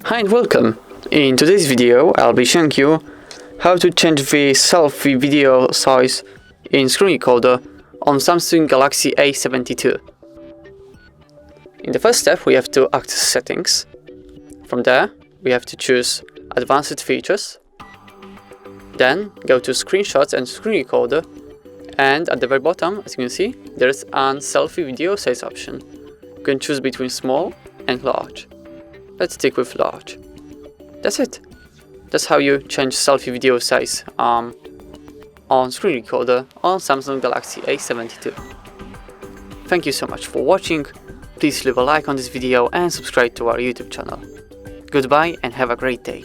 Hi and welcome! In today's video I'll be showing you how to change the selfie video size in screen recorder on Samsung Galaxy A72. In the first step we have to access settings. From there we have to choose advanced features, then go to screenshots and screen recorder, and at the very bottom, as you can see, there's an selfie video size option. You can choose between small and large. Let's stick with large. That's it. That's how you change selfie video size on screen recorder on Samsung Galaxy A72. Thank you so much for watching. Please leave a like on this video and subscribe to our YouTube channel. Goodbye and have a great day.